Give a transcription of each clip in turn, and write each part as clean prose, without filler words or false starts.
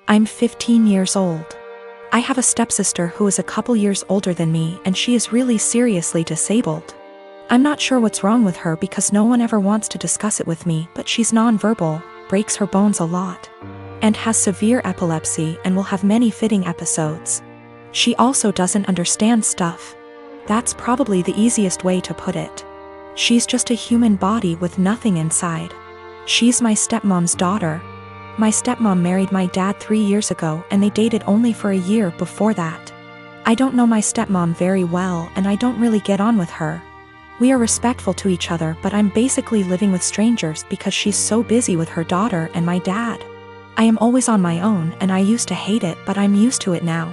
I'm 15 years old. I have a stepsister who is a couple years older than me, and she is really seriously disabled. I'm not sure what's wrong with her because no one ever wants to discuss it with me, but she's nonverbal, breaks her bones a lot, and has severe epilepsy and will have many fitting episodes. She also doesn't understand stuff. That's probably the easiest way to put it. She's just a human body with nothing inside. She's my stepmom's daughter. My stepmom married my dad 3 years ago and they dated only for a year before that. I don't know my stepmom very well and I don't really get on with her. We are respectful to each other, but I'm basically living with strangers because she's so busy with her daughter and my dad. I am always on my own and I used to hate it, but I'm used to it now.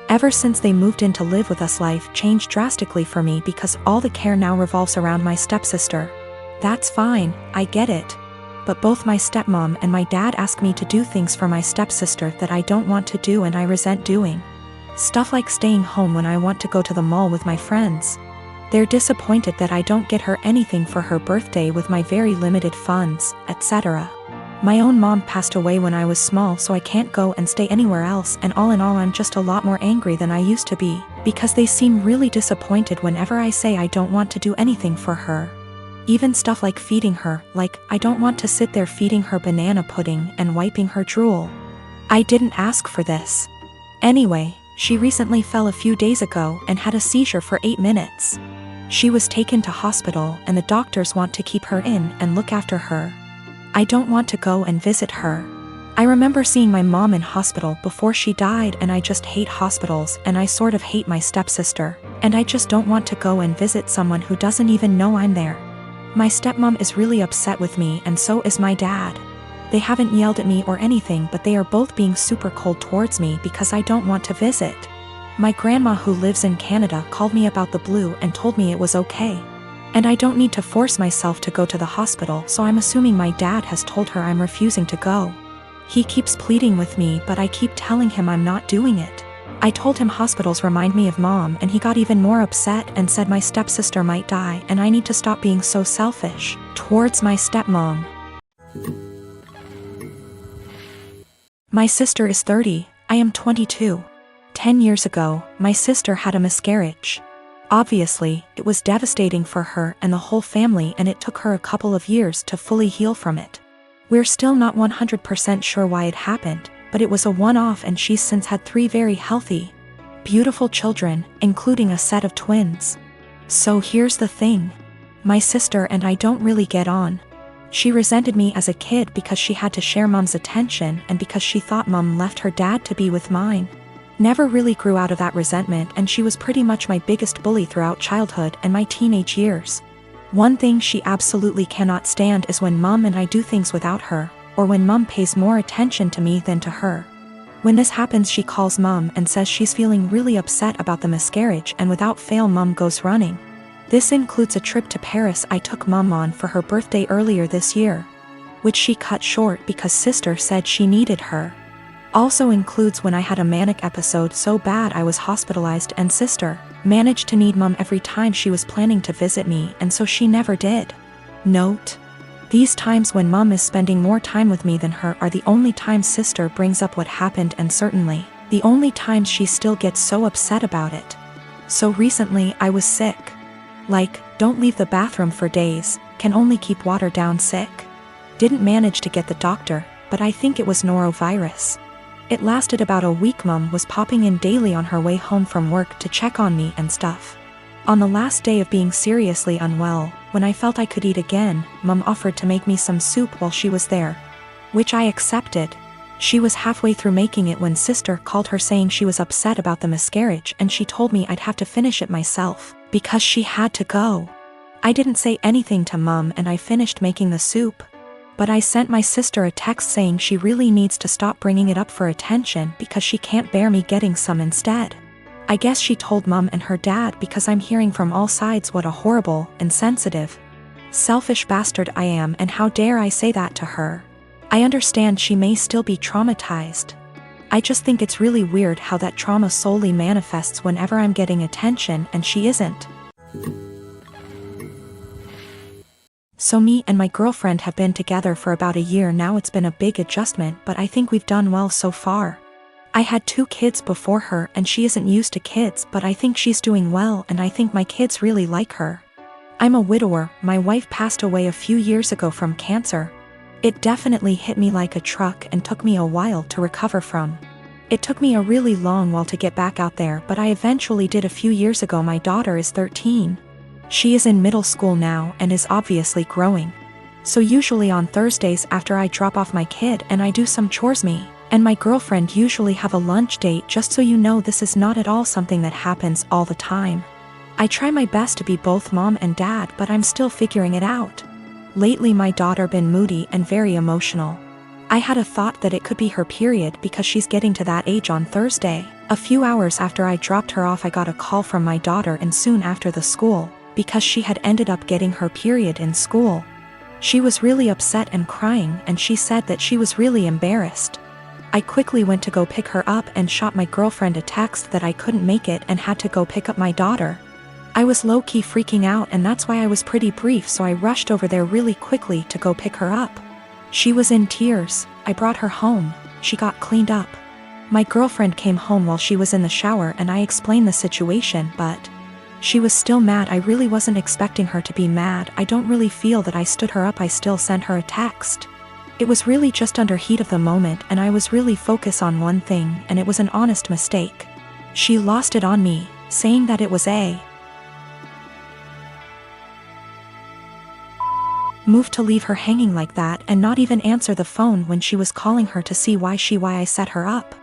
Ever since they moved in to live with us, life changed drastically for me because all the care now revolves around my stepsister. That's fine, I get it. But both my stepmom and my dad ask me to do things for my stepsister that I don't want to do and I resent doing. Stuff like staying home when I want to go to the mall with my friends. They're disappointed that I don't get her anything for her birthday with my very limited funds, etc. My own mom passed away when I was small, so I can't go and stay anywhere else, and all in all I'm just a lot more angry than I used to be, because they seem really disappointed whenever I say I don't want to do anything for her. Even stuff like feeding her, like I don't want to sit there feeding her banana pudding and wiping her drool. I didn't ask for this. Anyway, she recently fell a few days ago and had a seizure for 8 minutes. She was taken to hospital and the doctors want to keep her in and look after her. I don't want to go and visit her. I remember seeing my mom in hospital before she died and I just hate hospitals and I sort of hate my stepsister, and I just don't want to go and visit someone who doesn't even know I'm there. My stepmom is really upset with me and so is my dad. They haven't yelled at me or anything, but they are both being super cold towards me because I don't want to visit. My grandma who lives in Canada called me about the blue and told me it was okay. And I don't need to force myself to go to the hospital, so I'm assuming my dad has told her I'm refusing to go. He keeps pleading with me, but I keep telling him I'm not doing it. I told him hospitals remind me of mom and he got even more upset and said my stepsister might die and I need to stop being so selfish towards my stepmom. My sister is 30, I am 22. 10 years ago, my sister had a miscarriage. Obviously, it was devastating for her and the whole family and it took her a couple of years to fully heal from it. We're still not 100% sure why it happened, but it was a one-off and she's since had 3 very healthy, beautiful children, including a set of twins. So here's the thing. My sister and I don't really get on. She resented me as a kid because she had to share mom's attention and because she thought mom left her dad to be with mine. Never really grew out of that resentment and she was pretty much my biggest bully throughout childhood and my teenage years. One thing she absolutely cannot stand is when mom and I do things without her, or when mom pays more attention to me than to her. When this happens, she calls mom and says she's feeling really upset about the miscarriage, and without fail mom goes running. This includes a trip to Paris I took mom on for her birthday earlier this year, which she cut short because sister said she needed her. Also includes when I had a manic episode so bad I was hospitalized and sister managed to need mom every time she was planning to visit me, and so she never did. Note: these times when mom is spending more time with me than her are the only times sister brings up what happened, and certainly the only times she still gets so upset about it. So recently I was sick. Like, don't leave the bathroom for days, can only keep water down sick. Didn't manage to get the doctor, but I think it was norovirus. It lasted about a week. Mom was popping in daily on her way home from work to check on me and stuff. On the last day of being seriously unwell, when I felt I could eat again, mom offered to make me some soup while she was there, which I accepted. She was halfway through making it when sister called her saying she was upset about the miscarriage and she told me I'd have to finish it myself because she had to go. I didn't say anything to mom and I finished making the soup. But I sent my sister a text saying she really needs to stop bringing it up for attention because she can't bear me getting some instead. I guess she told mom and her dad because I'm hearing from all sides what a horrible, insensitive, selfish bastard I am, and how dare I say that to her. I understand she may still be traumatized. I just think it's really weird how that trauma solely manifests whenever I'm getting attention and she isn't. So me and my girlfriend have been together for about a year now. It's been a big adjustment, but I think we've done well so far. I had 2 kids before her and she isn't used to kids, but I think she's doing well and I think my kids really like her. I'm a widower. My wife passed away a few years ago from cancer. It definitely hit me like a truck and took me a while to recover from. It took me a really long while to get back out there, but I eventually did a few years ago. My daughter is 13. She is in middle school now and is obviously growing. So usually on Thursdays after I drop off my kid and I do some chores, me and my girlfriend usually have a lunch date. Just so you know, this is not at all something that happens all the time. I try my best to be both mom and dad, but I'm still figuring it out. Lately my daughter been moody and very emotional. I had a thought that it could be her period because she's getting to that age on Thursday. A few hours after I dropped her off, I got a call from my daughter and soon after the school, because she had ended up getting her period in school. She was really upset and crying, and she said that she was really embarrassed. I quickly went to go pick her up and shot my girlfriend a text that I couldn't make it and had to go pick up my daughter. I was low-key freaking out, and that's why I was pretty brief, so I rushed over there really quickly to go pick her up. She was in tears. I brought her home. She got cleaned up. My girlfriend came home while she was in the shower and I explained the situation, but she was still mad. I really wasn't expecting her to be mad. I don't really feel that I stood her up. I still sent her a text. It was really just under heat of the moment and I was really focused on one thing, and it was an honest mistake. She lost it on me, saying that it was a move to leave her hanging like that and not even answer the phone when she was calling her to see why I set her up.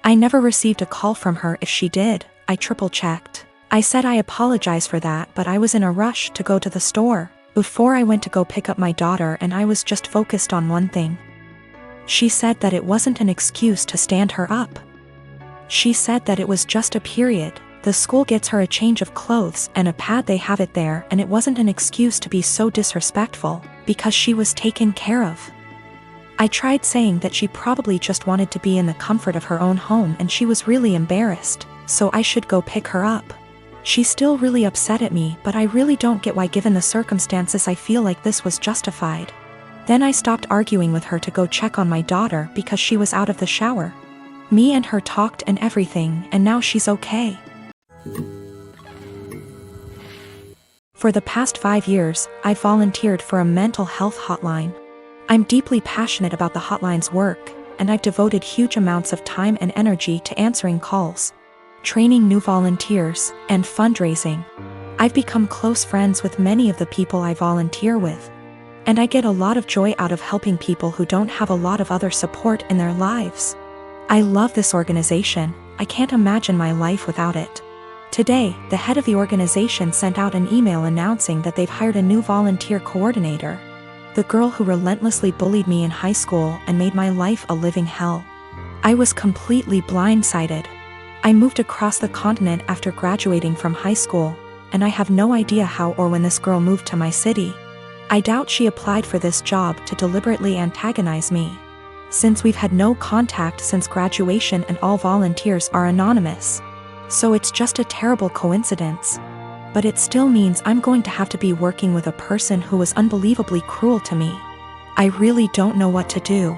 I never received a call from her. If she did, I triple-checked. I said I apologize for that, but I was in a rush to go to the store before I went to go pick up my daughter and I was just focused on one thing. She said that it wasn't an excuse to stand her up. She said that it was just a period. The school gets her a change of clothes and a pad, they have it there, and it wasn't an excuse to be so disrespectful because she was taken care of. I tried saying that she probably just wanted to be in the comfort of her own home and she was really embarrassed, so I should go pick her up. She's still really upset at me, but I really don't get why. Given the circumstances, I feel like this was justified. Then I stopped arguing with her to go check on my daughter because she was out of the shower. Me and her talked and everything, and now she's okay. For the past 5 years, I volunteered for a mental health hotline. I'm deeply passionate about the hotline's work, and I've devoted huge amounts of time and energy to answering calls, training new volunteers, and fundraising. I've become close friends with many of the people I volunteer with, and I get a lot of joy out of helping people who don't have a lot of other support in their lives. I love this organization. I can't imagine my life without it. Today, the head of the organization sent out an email announcing that they've hired a new volunteer coordinator. The girl who relentlessly bullied me in high school and made my life a living hell. I was completely blindsided. I moved across the continent after graduating from high school, and I have no idea how or when this girl moved to my city. I doubt she applied for this job to deliberately antagonize me, since we've had no contact since graduation and all volunteers are anonymous. So it's just a terrible coincidence. But it still means I'm going to have to be working with a person who was unbelievably cruel to me. I really don't know what to do.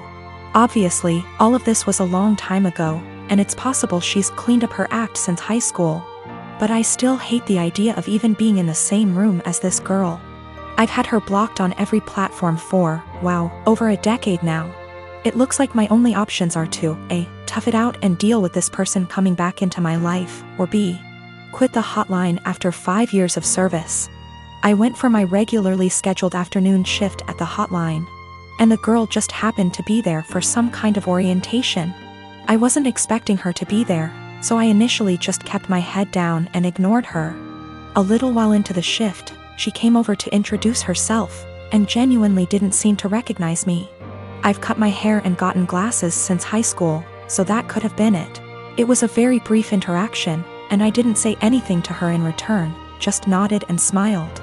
Obviously, all of this was a long time ago, and it's possible she's cleaned up her act since high school. But I still hate the idea of even being in the same room as this girl. I've had her blocked on every platform for, wow, over a decade now. It looks like my only options are to A, tough it out and deal with this person coming back into my life, or B, quit the hotline after 5 years of service. I went for my regularly scheduled afternoon shift at the hotline, and the girl just happened to be there for some kind of orientation. I wasn't expecting her to be there, so I initially just kept my head down and ignored her. A little while into the shift, she came over to introduce herself, and genuinely didn't seem to recognize me. I've cut my hair and gotten glasses since high school, so that could have been it. It was a very brief interaction, and I didn't say anything to her in return, just nodded and smiled.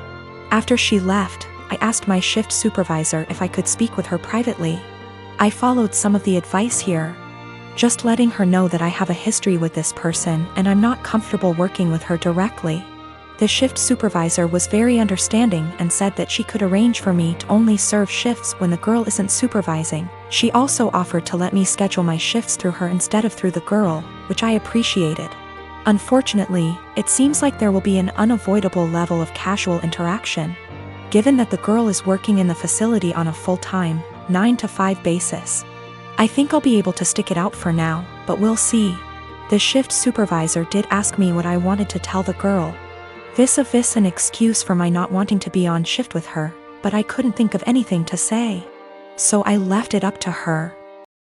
After she left, I asked my shift supervisor if I could speak with her privately. I followed some of the advice here, just letting her know that I have a history with this person and I'm not comfortable working with her directly. The shift supervisor was very understanding and said that she could arrange for me to only serve shifts when the girl isn't supervising. She also offered to let me schedule my shifts through her instead of through the girl, which I appreciated. Unfortunately, it seems like there will be an unavoidable level of casual interaction. Given that the girl is working in the facility on a full-time, 9-to-5 basis. I think I'll be able to stick it out for now, but we'll see. The shift supervisor did ask me what I wanted to tell the girl. Vis-a-vis an excuse for my not wanting to be on shift with her, but I couldn't think of anything to say. So I left it up to her.